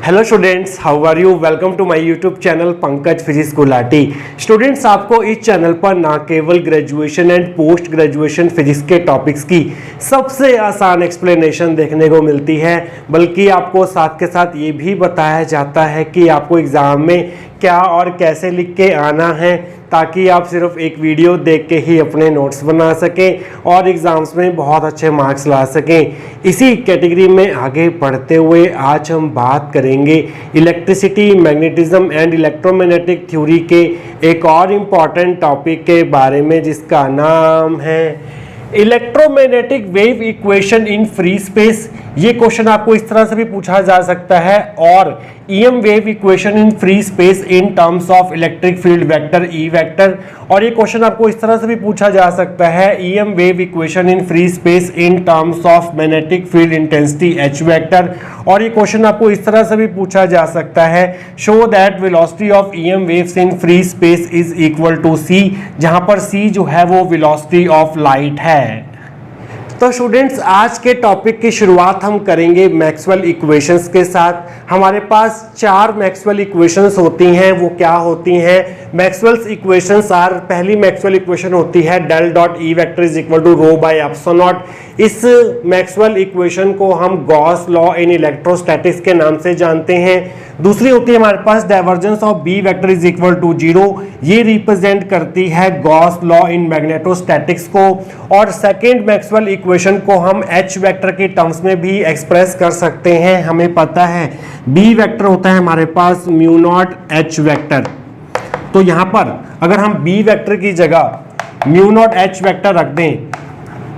Hello students, how are you. Welcome to my YouTube channel Pankaj physics Gulati. Students, आपको इस चैनल पर ना केवल graduation and post graduation physics के टॉपिक्स की सबसे आसान एक्सप्लेनेशन देखने को मिलती है, बल्कि आपको साथ के साथ ये भी बताया जाता है कि आपको एग्ज़ाम में क्या और कैसे लिख के आना है, ताकि आप सिर्फ एक वीडियो देख के ही अपने नोट्स बना सकें और एग्ज़ाम्स में बहुत अच्छे मार्क्स ला सकें। इसी कैटेगरी में आगे बढ़ते हुए आज हम बात करेंगे electricity, magnetism and electromagnetic theory के एक और इम्पॉर्टेंट टॉपिक के बारे में, जिसका नाम है electromagnetic wave equation in free space. ये क्वेश्चन आपको इस तरह से भी पूछा जा सकता है, और EM wave equation in free space in terms of electric field vector E vector. और ये क्वेश्चन आपको इस तरह से भी पूछा जा सकता है, EM wave equation in free space in terms of magnetic field intensity H vector. और ये क्वेश्चन आपको इस तरह से भी पूछा जा सकता है, show that velocity of EM waves in free space is equal to C, जहां पर सी जो है वो वेलोसिटी ऑफ लाइट है। तो स्टूडेंट्स, आज के टॉपिक की शुरुआत हम करेंगे मैक्सवेल इक्वेशंस के साथ। हमारे पास 4 मैक्सवेल इक्वेशंस होती हैं। वो क्या होती हैं? मैक्सवेल्स इक्वेशंस आर, पहली मैक्सवेल इक्वेशन होती है del dot E vector is equal to rho by epsilon naught. इस मैक्सवेल इक्वेशन को हम गॉस लॉ इन इलेक्ट्रोस्टैटिक्स के नाम से जानते हैं। दूसरी होती है हमारे पास divergence of B vector is equal to 0। ये रिप्रेजेंट करती है गॉस लॉ इन मैग्नेटोस्टैटिक्स को। और सेकेंड मैक्सवेल इक्वेशन को हम एच वेक्टर के टर्म्स में भी एक्सप्रेस कर सकते हैं। हमें पता है बी वेक्टर होता है हमारे पास म्यू नॉट एच वेक्टर। तो यहां पर अगर हम बी वेक्टर की जगह म्यू नॉट एच वेक्टर रख दें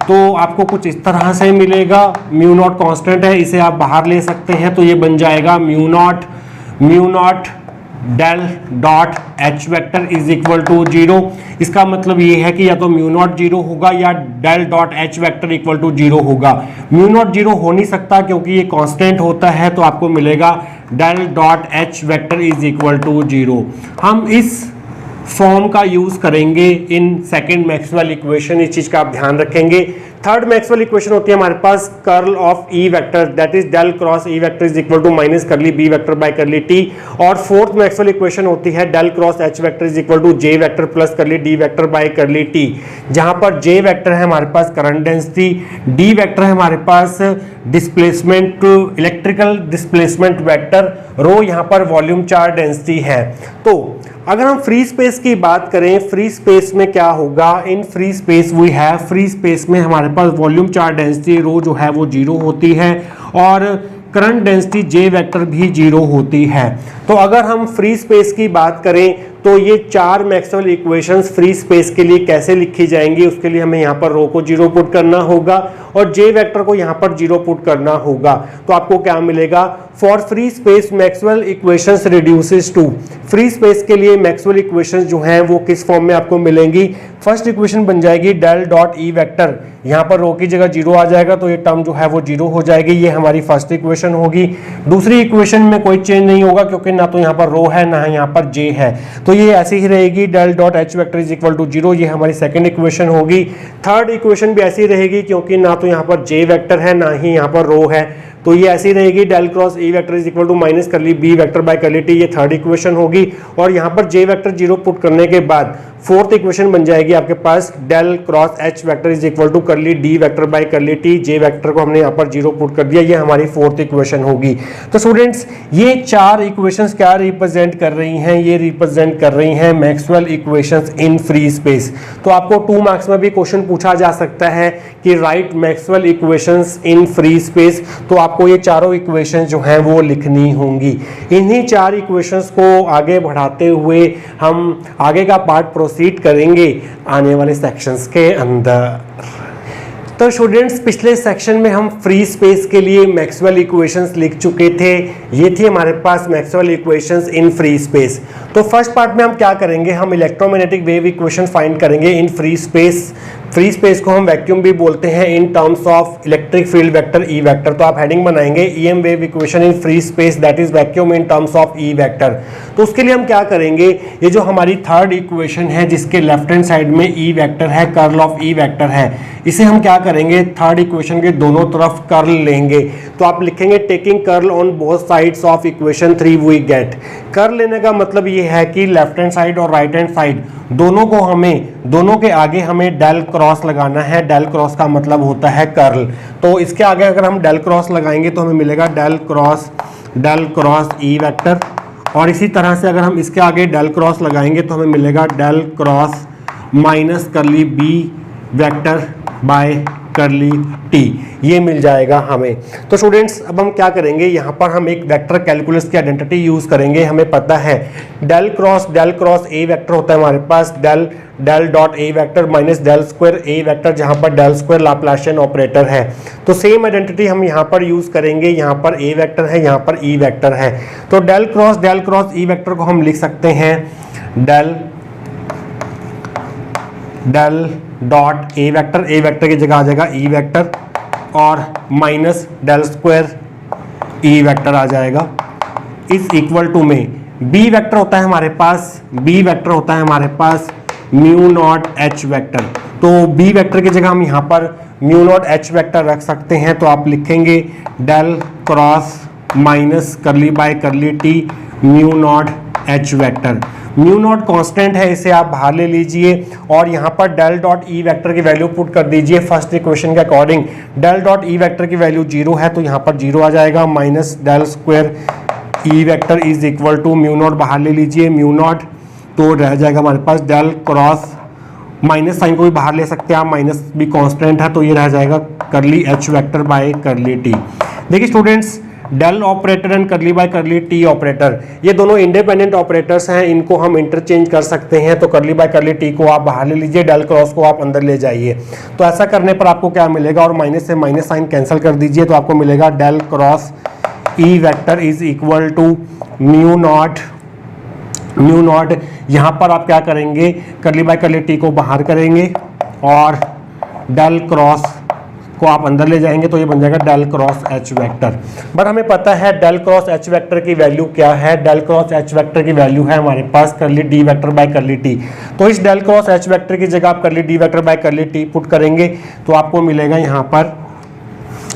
तो आपको कुछ इस तरह से मिलेगा। म्यू नॉट कांस्टेंट है, इसे आप बाहर ले सकते हैं, तो ये बन जाएगा mu naught del dot H vector is equal to 0। इसका मतलब ये है कि या तो म्यू नॉट 0 होगा या del dot H vector equal to 0 होगा। म्यू नॉट 0 हो नहीं सकता क्योंकि ये कांस्टेंट होता है, तो आपको मिलेगा del dot H vector is equal to 0। हम इस फॉर्म का यूज करेंगे इन सेकेंड मैक्सवेल इक्वेशन, इस चीज का आप ध्यान रखेंगे। थर्ड मैक्सवेल इक्वेशन होती है हमारे पास curl of E vector, that is del cross E vector is equal to minus curly B vector by curly T. और फोर्थ मैक्सवेल इक्वेशन होती है del cross H vector is equal to J vector plus curly D vector by curly T, जहां पर J vector है हमारे पास current density, D vector है हमारे पास displacement, electrical displacement vector, rho यहां पर वॉल्यूम चार्ज डेंसिटी है। तो अगर हम फ्री स्पेस की बात करें, फ्री स्पेस में क्या होगा? In free space we have, free space में हमारे पास वॉल्यूम चार्ज डेंसिटी रो जो है वो 0 होती है और करंट डेंसिटी जे वेक्टर भी 0 होती है। तो अगर हम फ्री स्पेस की बात करें तो ये 4 मैक्सवेल इक्वेशंस फ्री स्पेस के लिए कैसे लिखी जाएंगी, उसके लिए हमें यहाँ पर रो को 0 पुट करना होगा और जे वेक्टर को यहाँ पर 0 पुट करना होगा। तो आपको क्या मिलेगा? For free space Maxwell equations reduces to, free space के लिए मैक्सवेल इक्वेशंस जो हैं वो किस फॉर्म में आपको मिलेंगी? फर्स्ट इक्वेशन बन जाएगी डेल डॉट ई वेक्टर, यहाँ पर रो की जगह 0 आ जाएगा तो ये टर्म जो है वो 0 हो जाएगी। ये हमारी फर्स्ट इक्वेशन होगी। दूसरी इक्वेशन में कोई चेंज नहीं होगा क्योंकि ना तो यहाँ पर रो है ना यहाँ पर जे है, तो ये ऐसी ही रहेगी, del dot H vector is equal to 0। ये हमारी सेकंड इक्वेशन होगी। थर्ड इक्वेशन भी ऐसी रहेगी क्योंकि ना तो यहाँ पर जे वेक्टर है ना ही यहाँ पर रो है, तो ये ऐसी रहेगी, del cross E vector is equal to minus curly B vector by curly T. ये थर्ड इक्वेशन होगी। और यहाँ पर जे वेक्टर 0 पुट करने के बाद फोर्थ इक्वेशन बन जाएगी आपके पास, del cross H vector is equal to curly D vector by curly T. J vector को हमने यहाँ पर 0 पुट कर दिया, ये हमारी फोर्थ इक्वेशन होगी। तो स्टूडेंट्स, ये 4 इक्वेशंस क्या रिप्रेजेंट कर रही हैं? ये रिप्रेजेंट कर रही हैं Maxwell equations in free space. तो आपको 2 मार्क्स में भी क्वेश्चन पूछा जा सकता है कि right Maxwell equations in free space. तो आपको ये चारों इक्वेशंस जो हैं वो लिखनी होंगी। इन्हीं 4 इक्वेशंस को आगे बढ़ाते हुए हम आगे का पार्ट प्रोसीड करेंगे आने वाले सेक्शंस के अंदर। तो स्टूडेंट्स, पिछले सेक्शन में हम फ्री स्पेस के लिए मैक्सवेल इक्वेशंस लिख चुके थे। ये थी हमारे पास Maxwell equations in free space. तो फर्स्ट पार्ट में हम क्या करेंगे? हम इलेक्ट्रोमैग्नेटिक वेव इक्वेशन फाइंड करेंगे इन फ्री स्पेस। फ्री स्पेस को हम वैक्यूम भी बोलते हैं इन terms of electric field vector E vector. तो आप हेडिंग बनाएंगे EM wave equation in free space that is vacuum in terms of E vector. तो उसके लिए हम क्या करेंगे? ये जो हमारी थर्ड इक्वेशन है जिसके लेफ्ट हैंड साइड में ई वेक्टर है, कर्ल ऑफ ई वेक्टर है, इसे हम क्या करेंगे? थर्ड इक्वेशन के दोनों तरफ कर्ल लेंगे। तो आप लिखेंगे taking curl on both side sides of equation 3 we get. कर लेने का मतलब ये है कि लेफ्ट हैंड साइड और राइट हैंड साइड दोनों के आगे हमें डेल क्रॉस लगाना है। डेल क्रॉस का मतलब होता है कर्ल। तो इसके आगे अगर हम डेल क्रॉस लगाएंगे तो हमें मिलेगा डेल क्रॉस ई वेक्टर, और इसी तरह से अगर हम इसके आगे डेल क्रॉस लगाएंगे तो हमें मिलेगा del cross minus curly B vector by curly T, ये मिल जाएगा हमें। तो स्टूडेंट्स अब हम क्या करेंगे, यहाँ पर हम एक वेक्टर कैलकुलस की आइडेंटिटी यूज करेंगे। हमें पता है डेल क्रॉस ए वेक्टर होता है हमारे पास del dot A vector minus del square A vector, जहाँ पर डेल स्क्वायर लाप्लासियन ऑपरेटर है। तो सेम आइडेंटिटी हम यहाँ पर यूज करेंगे। यहाँ पर ए वेक्टर है, यहाँ पर ई वेक्टर है। तो डेल क्रॉस ई वेक्टर को हम लिख सकते हैं डेल डॉट ए वेक्टर की जगह आ जाएगा ई वेक्टर, और minus del square E vector आ जाएगा, इज इक्वल टू में बी वेक्टर होता है हमारे पास म्यू नॉट एच वेक्टर। तो बी वेक्टर की जगह हम यहाँ पर म्यू नॉट एच वेक्टर रख सकते हैं। तो आप लिखेंगे del cross minus curly by curly t mu naught H vector. Mu naught constant है, इसे आप बाहर ले लीजिए और यहाँ पर डेल डॉट ई वेक्टर की वैल्यू पुट कर दीजिए फर्स्ट इक्वेशन के according. Del dot E vector की वैल्यू 0 है तो यहाँ पर 0 आ जाएगा, minus del square E vector is equal to mu naught बाहर ले लीजिए, म्यू नॉट, तो रह जाएगा हमारे पास डेल क्रॉस, माइनस साइन को भी बाहर ले सकते हैं आप, माइनस भी कांस्टेंट है तो ये रह जाएगा curly H vector by curly T. देखिए students, del operator and curly by curly T operator, ये दोनों इंडिपेंडेंट ऑपरेटर्स हैं, इनको हम इंटरचेंज कर सकते हैं। तो करली बाय करली टी को आप बाहर ले लीजिए, डेल क्रॉस को आप अंदर ले जाइए। तो ऐसा करने पर आपको क्या मिलेगा, और माइनस से माइनस साइन कैंसिल कर दीजिए तो आपको मिलेगा del cross E vector is equal to mu naught. यहाँ पर आप क्या करेंगे, करली बाय करली टी को बाहर करेंगे और डेल क्रॉस को आप अंदर ले जाएंगे तो ये बन जाएगा del cross H vector. But हमें पता है डेल क्रॉस एच वेक्टर की वैल्यू क्या है। डेल क्रॉस एच वेक्टर की वैल्यू है हमारे पास curly D vector by curly T. तो इस डेल क्रॉस एच वेक्टर की जगह आप करली D vector by curly T put करेंगे तो आपको मिलेगा, यहाँ पर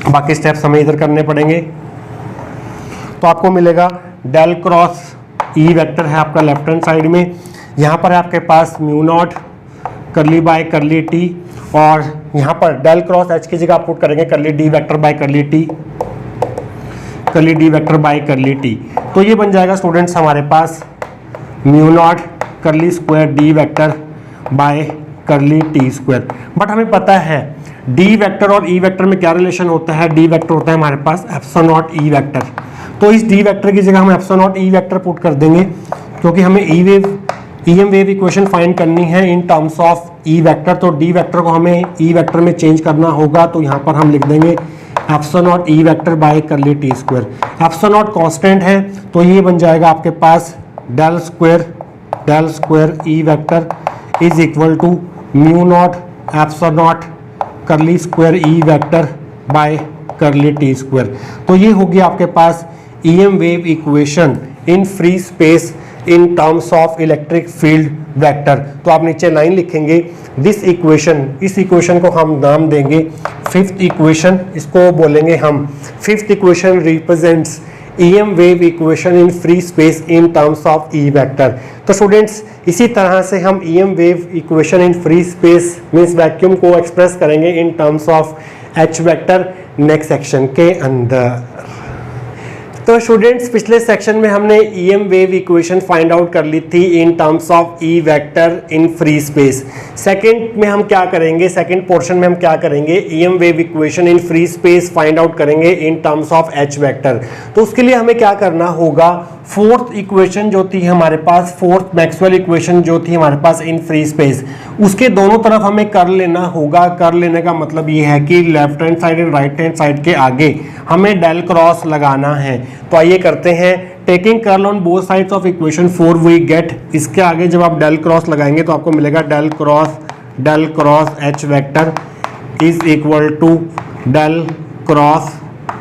बाकी स्टेप्स हमें इधर करने पड़ेंगे, तो आपको मिलेगा डेल क्रॉस ई वेक्टर है आपका लेफ्ट हैंड साइड में, यहाँ पर है आपके पास mu naught curly by curly T, और यहाँ पर डेल क्रॉस एच की जगह आप पुट करेंगे curly D vector by curly T, curly D vector by curly T. तो ये बन जाएगा स्टूडेंट्स हमारे पास mu naught curly square D vector by curly T square. But हमें पता है डी वेक्टर और ई वेक्टर में क्या रिलेशन होता है। डी वेक्टर होता है हमारे पास एप्सिलॉन नॉट ई वेक्टर। तो इस डी वेक्टर की जगह हम epsilon naught E vector put कर देंगे, क्योंकि हमें ईएम वेव इक्वेशन फाइंड करनी है इन टर्म्स ऑफ ई वेक्टर। तो डी वेक्टर को हमें ई वेक्टर में चेंज करना होगा, तो यहाँ पर हम लिख देंगे epsilon naught E vector by curly T square. Epsilon naught constant है तो ये बन जाएगा आपके पास del square E vector is equal to mu naught epsilon naught curly square E vector by curly T square. तो ये होगी आपके पास EM wave equation in free space in terms of electric field vector. तो आप नीचे line लिखेंगे this equation, इस इक्वेशन को हम नाम देंगे फिफ्थ इक्वेशन, इसको बोलेंगे हम fifth equation represents EM wave equation in free space in terms of E vector. तो स्टूडेंट्स इसी तरह से हम EM wave equation in free space means vacuum को एक्सप्रेस करेंगे in terms of H vector next section के अंदर। तो स्टूडेंट्स पिछले सेक्शन में हमने EM wave equation find out कर ली थी इन terms of E vector in free space. Second में हम क्या करेंगे, सेकंड पोर्शन में हम क्या करेंगे, EM wave equation in free space find out करेंगे in terms of H vector. तो उसके लिए हमें क्या करना होगा, फोर्थ इक्वेशन जो थी हमारे पास, फोर्थ मैक्सवेल इक्वेशन जो थी हमारे पास इन फ्री स्पेस, उसके दोनों तरफ हमें कर लेना होगा। कर लेने का मतलब ये है कि left hand side and right hand side के आगे हमें डेल क्रॉस लगाना है। तो आइए करते हैं, taking curl on both sides of equation 4 we get, इसके आगे जब आप डेल क्रॉस लगाएंगे तो आपको मिलेगा del cross H vector is equal to del cross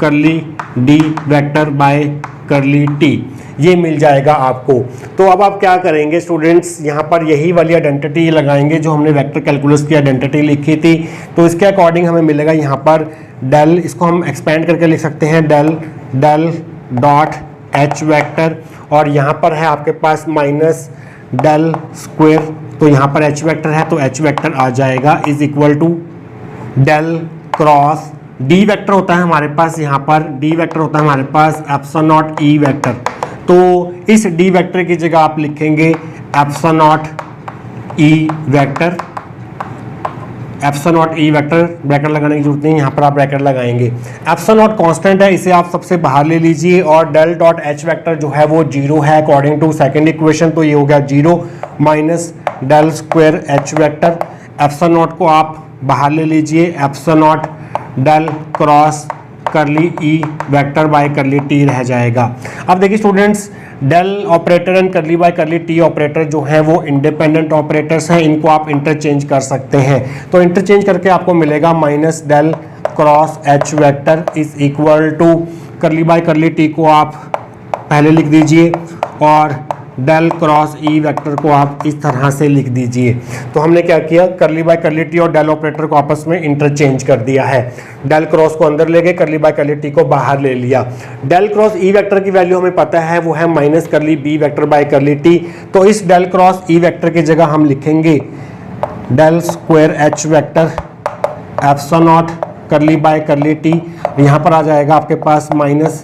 curly D vector by curly T, ये मिल जाएगा आपको। तो अब आप क्या करेंगे स्टूडेंट्स, यहाँ पर यही वाली आइडेंटिटी लगाएंगे जो हमने वेक्टर कैलकुलस की आइडेंटिटी लिखी थी। तो इसके अकॉर्डिंग हमें मिलेगा यहाँ पर डेल, इसको हम एक्सपेंड करके लिख सकते हैं डेल डॉट एच वेक्टर, और यहाँ पर है आपके पास माइनस डेल स्क्वायर, तो यहाँ पर एच वेक्टर है तो एच वेक्टर आ जाएगा is equal to del cross D vector होता है हमारे पास, यहाँ पर डी वेक्टर होता है हमारे पास एप्सिलॉन नॉट ई वेक्टर। तो इस डी वेक्टर की जगह आप लिखेंगे epsilon naught E vector, epsilon naught E vector, bracket लगाने की जरूरत नहीं, यहाँ पर आप ब्रैकेट लगाएंगे। एप्सिलॉन नॉट कांस्टेंट है, इसे आप सबसे बाहर ले लीजिए, और डेल डॉट एच वेक्टर जो है वो जीरो है अकॉर्डिंग टू सेकंड इक्वेशन, तो ये हो गया zero minus del square H vector. Epsilon naught को आप बाहर ले लीजिए, epsilon not del cross curly E vector by curly t रह जाएगा। अब देखिए students, del operator and curly by curly T operator जो है वो इंडिपेंडेंट ऑपरेटर्स हैं, इनको आप इंटरचेंज कर सकते हैं। तो इंटरचेंज करके आपको मिलेगा minus del cross H vector is equal to curly by curly t को आप पहले लिख दीजिए, और डेल क्रॉस ई वेक्टर को आप इस तरह से लिख दीजिए। तो हमने क्या किया, करली बाय करली टी और डेल ऑपरेटर को आपस में इंटरचेंज कर दिया है। डेल क्रॉस को अंदर ले गए, करली बाय करली टी को बाहर ले लिया। डेल क्रॉस ई वेक्टर की वैल्यू हमें पता है, वो है minus curly B vector by curly T. तो इस डेल क्रॉस ई वेक्टर की जगह हम लिखेंगे del square H vector epsilon naught curly by curly T, यहाँ पर आ जाएगा आपके पास minus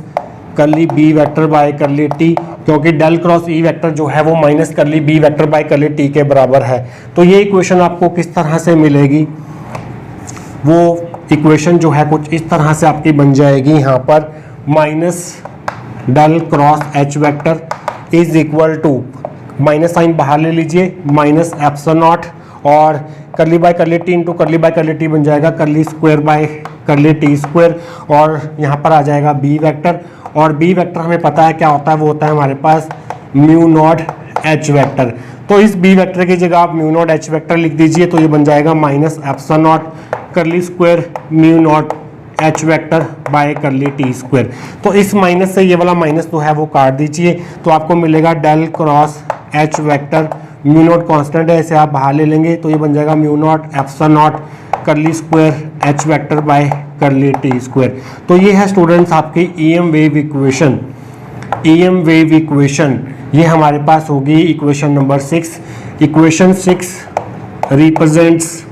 curly B vector by curly T, क्योंकि डेल क्रॉस ई वेक्टर जो है वो minus curly B vector by curly T के बराबर है। तो ये इक्वेशन आपको किस तरह से मिलेगी, वो इक्वेशन जो है कुछ इस तरह से आपकी बन जाएगी। यहाँ पर minus del cross H vector is equal to, minus sign बाहर ले लीजिए, माइनस एप्सिलॉन नॉट और करली बाय करली टी इंटू करली बाय करली टी बन जाएगा करली square by curly T square, और यहाँ पर आ जाएगा बी वेक्टर, और बी वेक्टर हमें पता है क्या होता है, वो होता है हमारे पास म्यू नॉट एच वेक्टर। तो इस बी वेक्टर की जगह आप म्यू नॉट एच वेक्टर लिख दीजिए, तो ये बन जाएगा minus epsilon naught curly square mu naught H vector by curly T square. तो इस माइनस से ये वाला माइनस जो है वो काट दीजिए, तो आपको मिलेगा del cross H vector, mu naught constant है, इसे आप बाहर ले लेंगे, तो ये बन जाएगा mu naught epsilon naught curly square H vector by curly T square. तो ये है स्टूडेंट्स आपकी EM wave equation. EM wave equation ये हमारे पास होगी equation number 6। Equation 6 represents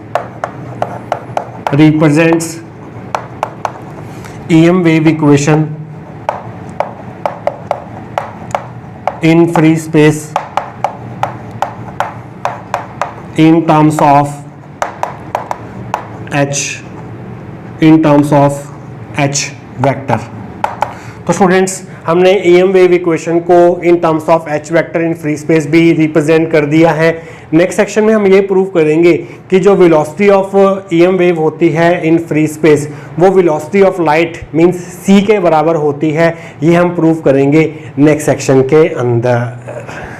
EM wave equation in free space in terms of h vector. तो students हमने EM wave equation को इन terms of H vector in free space भी represent कर दिया है। नेक्स्ट सेक्शन में हम ये प्रूव करेंगे कि जो वेलोसिटी ऑफ ईएम वेव होती है इन फ्री स्पेस वो velocity of light means c के बराबर होती है। ये हम प्रूव करेंगे नेक्स्ट सेक्शन के अंदर।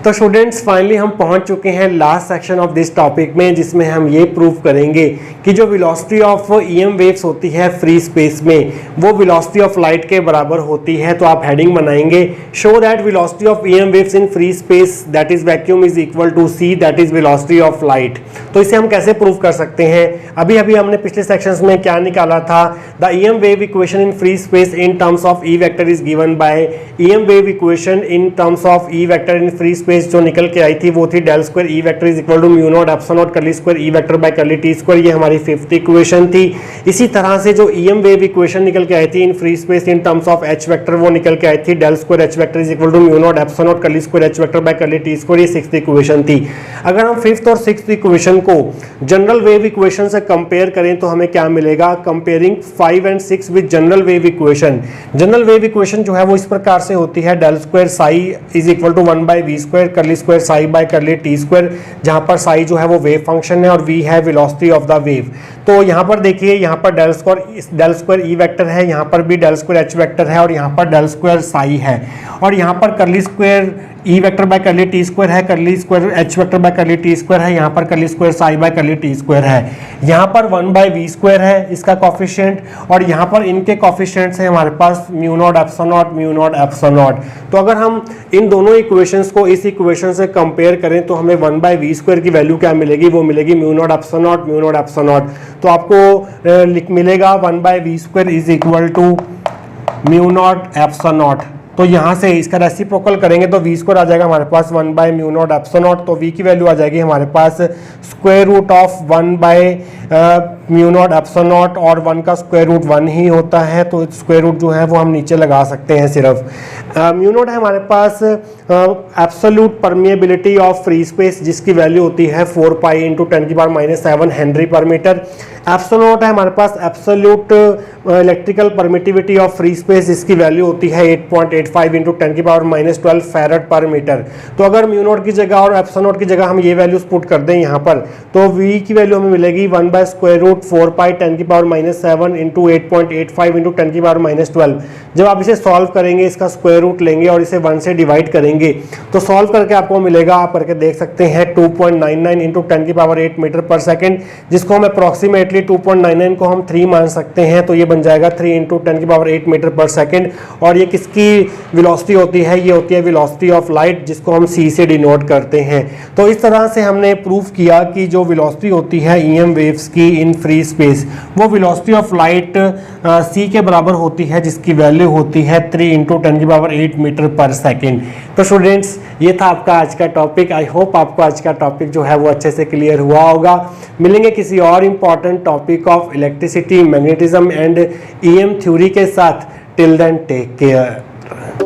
तो स्टूडेंट्स फाइनली हम पहुंच चुके हैं last section of this topic में, जिसमें हम ये प्रूव करेंगे कि जो वेलोसिटी ऑफ ईएम वेव्स होती है फ्री स्पेस में वो वेलोसिटी ऑफ लाइट के बराबर होती है। तो आप हेडिंग बनाएंगे show that velocity of EM waves in free space that is vacuum is equal to c that is velocity of light. तो इसे हम कैसे प्रूव कर सकते हैं, अभी हमने पिछले सेक्शंस में क्या निकाला था, the EM wave equation in free space in terms of E vector is given by EM wave equation in terms of E vector in free space जो निकल के आई थी वो थी del square E vector is equal to mu naught epsilon naught curly square E vector by curly T square. ये हमारी fifth equation थी। इसी तरह से जो ईएम वेव इक्वेशन निकल के आई थी in free space in terms of H vector वो निकल के आई थी del square H vector is equal to mu naught epsilon naught curly square H vector by curly T square. ये सिक्स्थ इक्वेशन थी। अगर हम फिफ्थ और सिक्स्थ इक्वेशन को जनरल वेव इक्वेशन से कंपेयर करें तो हमें क्या मिलेगा, comparing 5 and 6 with general wave equation. General wave equation जो है वो इस प्रकार से होती है del square psi is equal to 1 by V square curly square psi by curly T square, जहां पर साई जो है वो वेव फंक्शन है और वी है वेलोसिटी ऑफ द वेव। तो यहाँ पर देखिए, यहाँ पर डेल स्क्वायर ई वेक्टर है, यहाँ पर भी डेल स्क्वायर एच वेक्टर है और यहाँ पर डेल स्क्वायर साई है, और यहाँ पर करली square E vector by curly T square है, करली square H vector by curly T square है, यहाँ पर करली square psi by curly T square है, यहाँ पर 1 बाय वी स्क्वायर है इसका कॉफिशिएंट, और यहाँ पर इनके कॉफिशिएंट्स हैं हमारे पास mu naught epsilon naught mu naught epsilon naught. तो अगर हम इन दोनों इक्वेशंस को इस इक्वेशन से कंपेयर करें तो हमें 1 बाय वी स्क्वायर की वैल्यू क्या मिलेगी, वो मिलेगी mu naught epsilon naught mu naught epsilon naught. तो आपको मिलेगा 1 by V square is equal to mu naught epsilon naught तो यहाँ से इसका रेसिप्रोकल करेंगे तो वी स्क्वायर आ जाएगा हमारे पास 1/μ0 एप्सिलॉन, तो वी की वैल्यू आ जाएगी हमारे पास स्क्वायर रूट ऑफ 1/μ0 एप्सिलॉन, और 1 का स्क्वायर रूट 1 ही होता है, तो स्क्वायर रूट जो है वो हम नीचे लगा सकते हैं सिर्फ। μ0 है हमारे पास absolute permeability of free space, जिसकी वैल्यू होती है 4 pi into 10⁻⁷ henry per metre. Epsilon है हमारे पास absolute electrical permittivity of free space, जिसकी वैल्यू होती है 8.85 इंटू 10⁻⁻12 फैरेड पर मीटर। तो अगर μ0 की जगह और एप्सिलॉन की जगह हम ये वैल्यूज पुट कर दें यहाँ पर, तो v की वैल्यू हमें मिलेगी 1/√4 पाई 10⁻⁷ इंटू 8.85 इंटू 10⁻12। जब आप इसे सॉल्व करेंगे, इसका स्क्वायर रूट लेंगे और इसे 1 से डिवाइड करेंगे, तो सॉल्व करके आपको मिलेगा, आप करके देख सकते हैं 2.99 इंटू 10⁸ मीटर पर सेकेंड, जिसको हम अप्रॉक्सीमेटली 2.99 को हम 3 मान सकते हैं, तो ये बन जाएगा 3 इंटू 10⁸ मीटर पर सेकेंड। और ये किसकी वेलोसिटी होती है? ये होती है वेलोसिटी ऑफ लाइट, जिसको हम c से डिनोट करते हैं। तो इस तरह से हमने प्रूफ किया कि जो वेलोसिटी होती है EM वेव्स की इन फ्री स्पेस, वो वेलोसिटी ऑफ लाइट c के बराबर होती है, जिसकी वैल्यू होती है 3 इंटू 10⁸ मीटर पर सेकेंड। तो स्टूडेंट्स, ये था आपका आज का टॉपिक। आई होप आपको आज का टॉपिक जो है वो अच्छे से क्लियर हुआ होगा। मिलेंगे किसी और important topic of electricity, magnetism and EM theory के साथ। Till then take care.